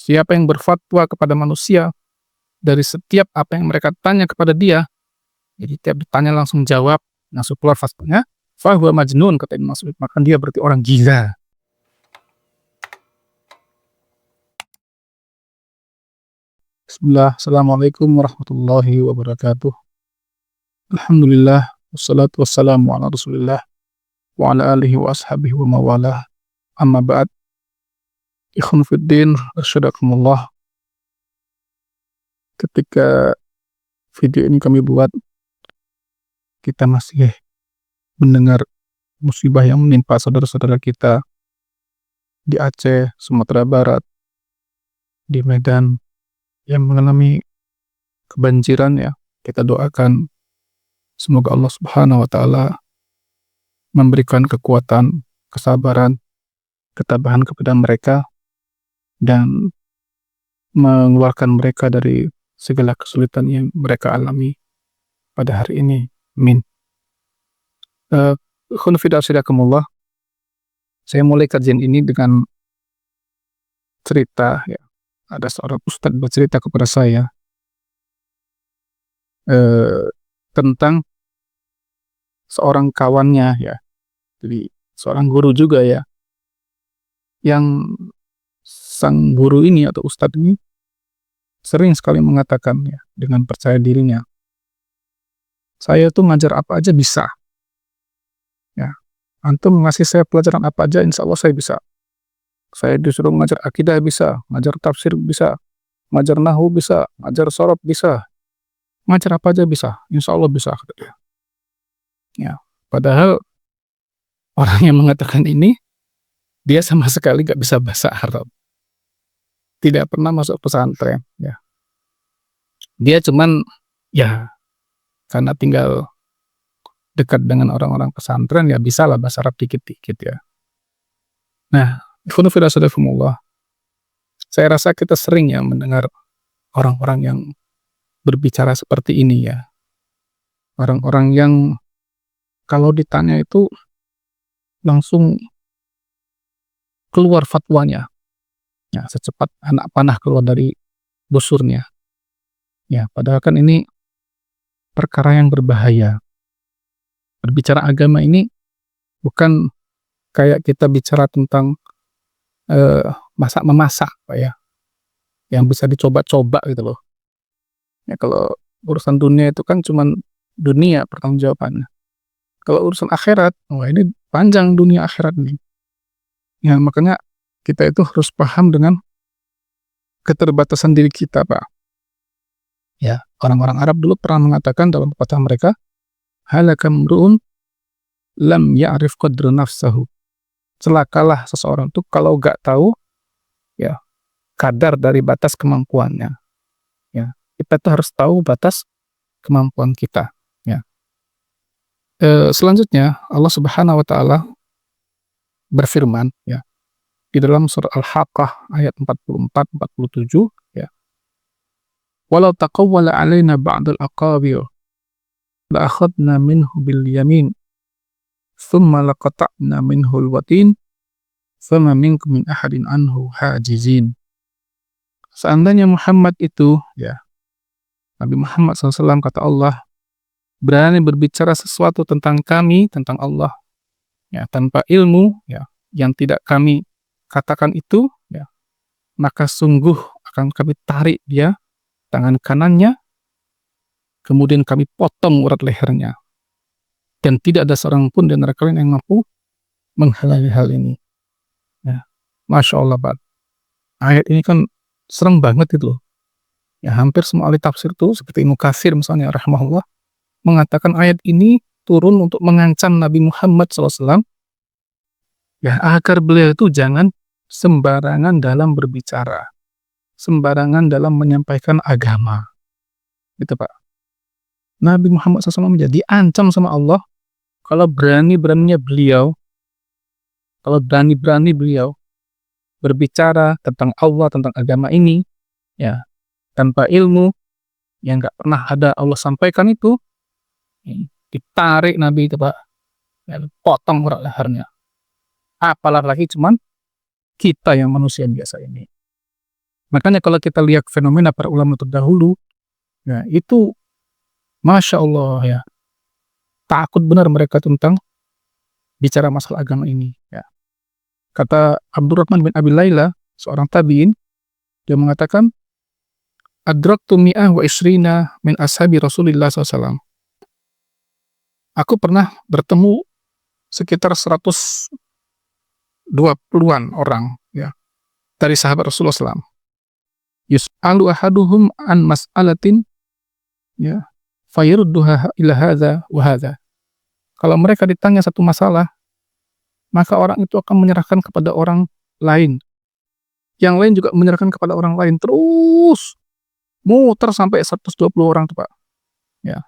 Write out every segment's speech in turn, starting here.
Siapa yang berfatwa kepada manusia dari setiap apa yang mereka tanya kepada dia, jadi tiap ditanya langsung jawab, langsung keluar fatwanya, fahuwa majnun, kata Ibnu Mas'ud, maka dia berarti orang gila. Bismillah, Assalamualaikum warahmatullahi wabarakatuh. Alhamdulillah, wassalatu wassalamu ala Rasulillah wa ala alihi wa ashabihi wa mawalah. Amma ba'd. Ikhwan fiddin, arsyadakumullah. Ketika video ini kami buat, kita masih mendengar musibah yang menimpa saudara-saudara kita di Aceh, Sumatera Barat, di Medan, yang mengalami kebanjiran ya. Kita doakan semoga Allah Subhanahu wa taala memberikan kekuatan, kesabaran, ketabahan kepada mereka dan mengeluarkan mereka dari segala kesulitan yang mereka alami pada hari ini. Amin. Khunfidasyadakumullah. Saya mulai kajian ini dengan cerita ya. Ada seorang ustadz bercerita kepada saya tentang seorang kawannya ya. Jadi seorang guru juga ya. Yang sang guru ini atau ustadz ini sering sekali mengatakan ya, dengan percaya dirinya, saya tuh ngajar apa aja bisa. Ya, antum ngasih saya pelajaran apa aja, insya Allah saya bisa. Saya disuruh ngajar akidah bisa, ngajar tafsir bisa, ngajar nahwu bisa, ngajar sorof bisa, ngajar apa aja bisa, insya Allah bisa. Ya, padahal orang yang mengatakan ini, dia sama sekali gak bisa bahasa Arab, tidak pernah masuk pesantren. Ya, dia cuman ya karena tinggal dekat dengan orang-orang pesantren ya bisa lah bahasa Arab dikit-dikit ya. Nah, saya rasa kita sering ya mendengar orang-orang yang berbicara seperti ini ya. Orang-orang yang kalau ditanya itu langsung keluar fatwanya. Ya, secepat anak panah keluar dari busurnya. Ya, padahal kan ini perkara yang berbahaya. Berbicara agama ini bukan kayak kita bicara tentang masak-memasak Pak ya, yang bisa dicoba-coba gitu loh. Ya kalau urusan dunia itu kan cuman dunia pertanggungjawabannya. Kalau urusan akhirat, wah ini panjang dunia akhirat nih. Ya makanya kita itu harus paham dengan keterbatasan diri kita Pak. Ya, orang-orang Arab dulu pernah mengatakan dalam pepatah mereka, halaka mru'un lam ya'rif qadra nafsahu. Celakalah seseorang itu kalau gak tahu ya kadar dari batas kemampuannya. Ya, kita tuh harus tahu batas kemampuan kita. Ya. Selanjutnya Allah Subhanahu wa taala berfirman ya di dalam surah Al-Haqqah ayat 44-47 ya. Walau taqawwala 'alaina ba'dal aqawil la akhadna minhu bil yamin thumma laqata'na minhu al-watin fama minkum min ahadin anhu hajizin. Seandainya Muhammad itu ya Nabi Muhammad SAW kata Allah berani berbicara sesuatu tentang kami, tentang Allah ya tanpa ilmu ya yang tidak kami katakan itu ya, maka sungguh akan kami tarik dia tangan kanannya, kemudian kami potong urat lehernya, dan tidak ada seorang pun di antara kalian yang mampu menghalangi hal ini. Ya, Masya Allah Pak. Ayat ini kan serem banget itu loh. Ya hampir semua ahli tafsir tuh seperti Ibnu Katsir misalnya rahimahullah mengatakan ayat ini turun untuk mengancam Nabi Muhammad SAW ya agar beliau itu jangan sembarangan dalam berbicara, sembarangan dalam menyampaikan agama. Gitu Pak. Nabi Muhammad SAW menjadi ancam sama Allah kalau berani-beraninya beliau, kalau berani-berani beliau berbicara tentang Allah, tentang agama ini ya tanpa ilmu yang gak pernah ada Allah sampaikan itu, ditarik Nabi itu Pak, ya, potong urat lehernya. Apalagi cuman kita yang manusia biasa ini. Makanya kalau kita lihat fenomena para ulama terdahulu, ya itu Masya Allah ya, takut benar mereka tentang bicara masalah agama ini, ya. Kata Abdurrahman bin Abi Laila, seorang tabi'in, dia mengatakan, "Adraktu mi'ah wa isrina min ashabi Rasulillah SAW." Aku pernah bertemu sekitar 120-an orang, ya, dari sahabat Rasulullah SAW. Yus'alu ahaduhum an mas'alatin, ya, fayarudduha ila hadza wa hadza. Kalau mereka ditanya satu masalah, maka orang itu akan menyerahkan kepada orang lain. Yang lain juga menyerahkan kepada orang lain. Terus muter sampai 120 orang tuh, Pak. Ya.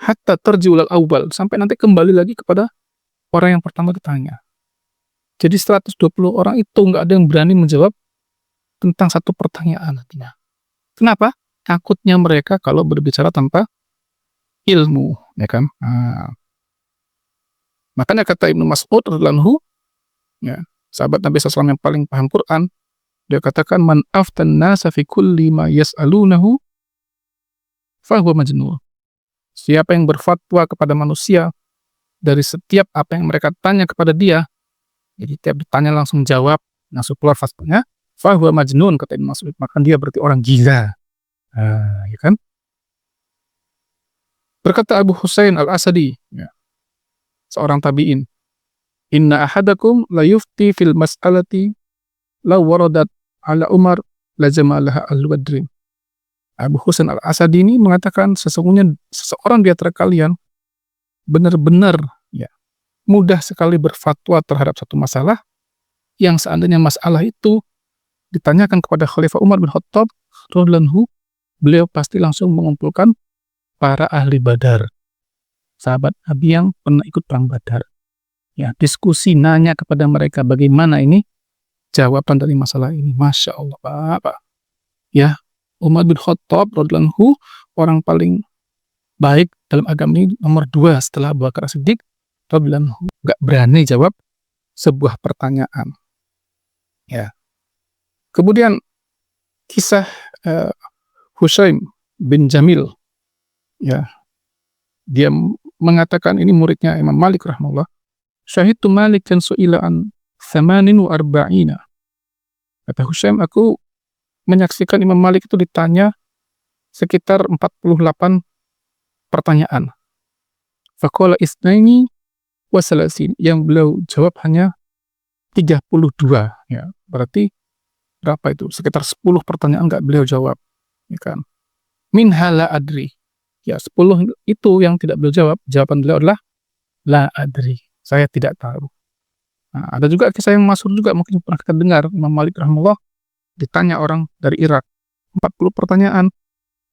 Hatta tarji'ul awwal, sampai nanti kembali lagi kepada orang yang pertama ditanya. Jadi 120 orang itu nggak ada yang berani menjawab tentang satu pertanyaan nantinya. Kenapa? Takutnya mereka kalau berbicara tanpa ilmu, ya kan? Makanya kata Ibnu Mas'ud radhiyallahu anhu, ya, sahabat Nabi SAW yang paling paham Quran, dia katakan, "Man aftan nasa fi kulli ma yas'alunahu fahuwa majnun." Siapa yang berfatwa kepada manusia dari setiap apa yang mereka tanya kepada dia, jadi tiap ditanya langsung jawab, langsung keluar fatwanya, fahuwa majnun, kata Ibnu Mas'ud, maka dia berarti orang gila. Ya kan? Berkata Abu Husain Al-Asadi, ya, seorang tabi'in, "Inna ahadakum la yufti fil mas'alati law waradat ala Umar la jamalaha al-Badrin." Abu Husain Al-Asadi ini mengatakan sesungguhnya seseorang di antara kalian benar-benar, ya, mudah sekali berfatwa terhadap satu masalah yang seandainya masalah itu ditanyakan kepada Khalifah Umar bin Khattab radhiyallahu anhu, beliau pasti langsung mengumpulkan para ahli Badar, sahabat Nabi yang pernah ikut perang Badar. Ya, diskusi, nanya kepada mereka bagaimana ini jawaban dari masalah ini. Masya Allah, Pak. Ya, Umar bin Khattab radhiyallahu anhu, orang paling baik dalam agama ini nomor 2 setelah Abu Bakar As-Siddiq radhiyallahu anhu, nggak berani jawab sebuah pertanyaan. Ya. Kemudian kisah Husaim bin Jamil, ya, dia mengatakan, ini muridnya Imam Malik rahimahullah, "Syahidtu Malikan su'ila an 48." Kata Husaim, aku menyaksikan Imam Malik itu ditanya sekitar 48 pertanyaan. Faqala isnaini wa salasin, yang beliau jawab hanya 32, ya. Berarti berapa itu? Sekitar 10 pertanyaan nggak beliau jawab, ya kan? Minha la adri. Ya, 10 itu yang tidak beliau jawab, jawaban beliau adalah la adri, saya tidak tahu. Nah, ada juga kisah yang masyhur juga, mungkin pernah kita dengar, Imam Malik rahimahullah ditanya orang dari Irak 40 pertanyaan,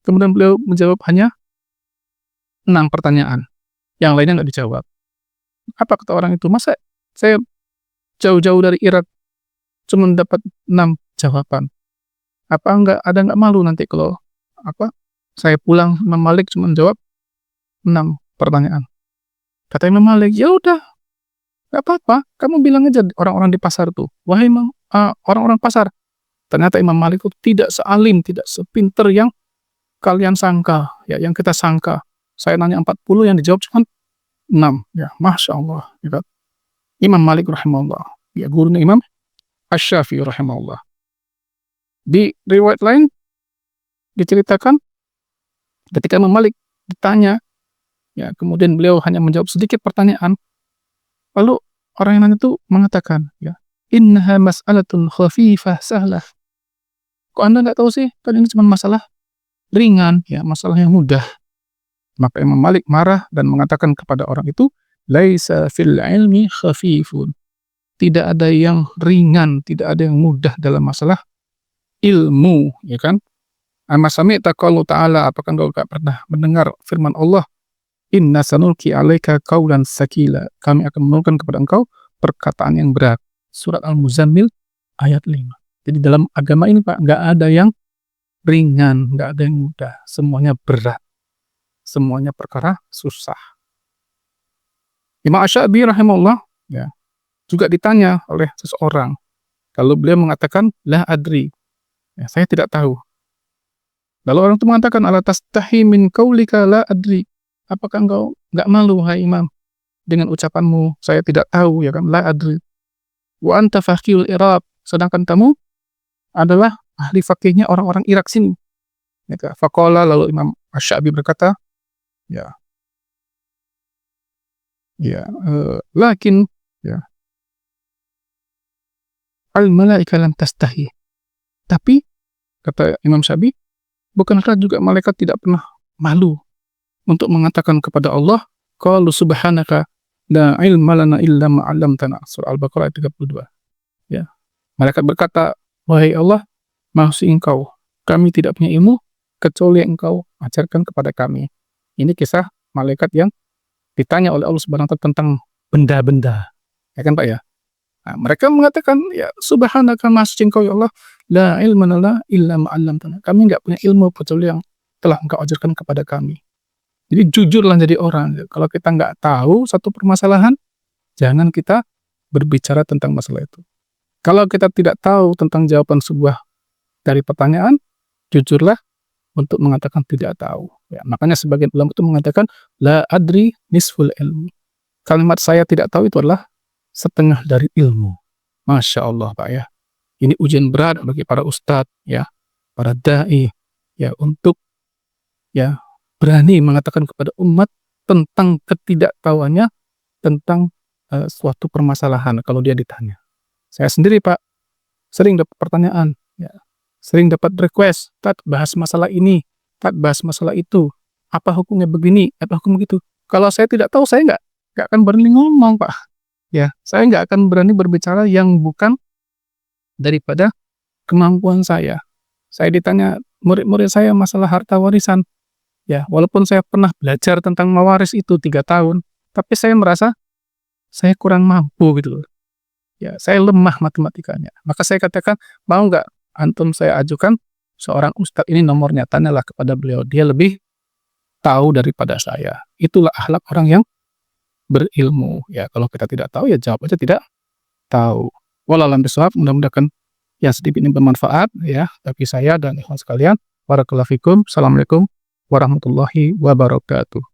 kemudian beliau menjawab hanya 6 pertanyaan, yang lainnya nggak dijawab. Apa kata orang itu? Masa saya jauh-jauh dari Irak cuma dapat 6 jawaban? Apa ada nggak malu nanti kalau saya pulang, Imam Malik cuma jawab 6 pertanyaan. Kata Imam Malik, ya udah, nggak apa-apa, kamu bilang aja orang-orang di pasar tuh, wahai orang-orang pasar. Ternyata Imam Malik itu tidak sealim, tidak sepinter yang kalian sangka, ya, yang kita sangka. Saya nanya 40, yang dijawab cuma 6, ya, Masya Allah. Ya, Imam Malik rahimahullah, ya, gurunya Imam Asy-Syafi'i rahimahullah. Di riwayat lain diceritakan ketika Imam Malik ditanya, ya, kemudian beliau hanya menjawab sedikit pertanyaan, lalu orang yang nanya itu mengatakan, ya, innaha mas'alatun khafifah sahlah. Kok Anda nggak tahu sih? Kan ini cuma masalah ringan, ya, masalah yang mudah. Maka Imam Malik marah dan mengatakan kepada orang itu, laisa fil ilmi khafifun. Tidak ada yang ringan, tidak ada yang mudah dalam masalah ilmu, ya kan? Amma sami'ta qaulu ta'ala, apakah engkau enggak pernah mendengar firman Allah, inna sanulqi 'alaika qaulan sakila, kami akan menurunkan kepada engkau perkataan yang berat. Surat Al-Muzammil ayat 5. Jadi dalam agama ini, Pak, nggak ada yang ringan, nggak ada yang mudah, semuanya berat, semuanya perkara susah. Imam Asy-Syafi'i rahimahullah, ya, juga ditanya oleh seseorang, Lalu beliau mengatakan, "La adri." Ya, saya tidak tahu. Lalu orang itu mengatakan, "Ala tastahi min qaulika la adri." Apakah engkau nggak malu, hai Imam, dengan ucapanmu, saya tidak tahu, ya kan, la adri. Wa anta faqihul Iraq, sedangkan kamu adalah ahli fakihnya orang-orang Irak sini. Ya kan? Faqala, lalu Imam Asy-Sya'bi berkata, ya, lakin, ya, al malaika lam tastahi. Tapi kata Imam Syafi'i, bukankah juga malaikat tidak pernah malu untuk mengatakan kepada Allah, qalu subhanaka la ilma lana illa ma 'allamtana. Surah Al-Baqarah ayat 32. Ya. Malaikat berkata, wahai Allah, maha suci Engkau, kami tidak punya ilmu kecuali yang Engkau ajarkan kepada kami. Ini kisah malaikat yang ditanya oleh Allah Subhanahu wa taala tentang benda-benda. Ya kan Pak ya? Nah, mereka mengatakan, ya subhanaka maha suci Engkau ya Allah, la ilma lana illa ma 'allamtana. Kami enggak punya ilmu kecuali yang telah Engkau ajarkan kepada kami. Jadi jujurlah jadi orang. Kalau kita nggak tahu satu permasalahan, jangan kita berbicara tentang masalah itu. Kalau kita tidak tahu tentang jawaban sebuah dari pertanyaan, jujurlah untuk mengatakan tidak tahu. Ya, makanya sebagian ulama itu mengatakan, la adri nisful ilmi. Kalimat saya tidak tahu itu adalah setengah dari ilmu. Masya Allah Pak ya. Ini ujian berat bagi para ustadz, ya, para da'i, ya, untuk ya berani mengatakan kepada umat tentang ketidaktahuannya tentang suatu permasalahan kalau dia ditanya. Saya sendiri Pak sering dapat pertanyaan, ya, sering dapat request, Tat bahas masalah ini, Tat bahas masalah itu, apa hukumnya begini, apa hukum begitu. Kalau saya tidak tahu, saya nggak akan berani ngomong Pak. Ya, saya nggak akan berani berbicara yang bukan daripada kemampuan saya. Saya ditanya murid-murid saya masalah harta warisan. Ya, walaupun saya pernah belajar tentang mawaris itu 3 tahun, tapi saya merasa saya kurang mampu gitu loh. Ya, saya lemah matematikanya. Maka saya katakan, mau nggak antum saya ajukan seorang ustadz ini nomornya, tanyalah kepada beliau. Dia lebih tahu daripada saya. Itulah akhlak orang yang berilmu. Ya, kalau kita tidak tahu, ya jawab aja tidak tahu. Wallahu a'lam bishawab. Mudah-mudahan yang sedikit ini bermanfaat ya bagi saya dan ikhwan sekalian. Barakallahu fikum. Assalamualaikum warahmatullahi wabarakatuh.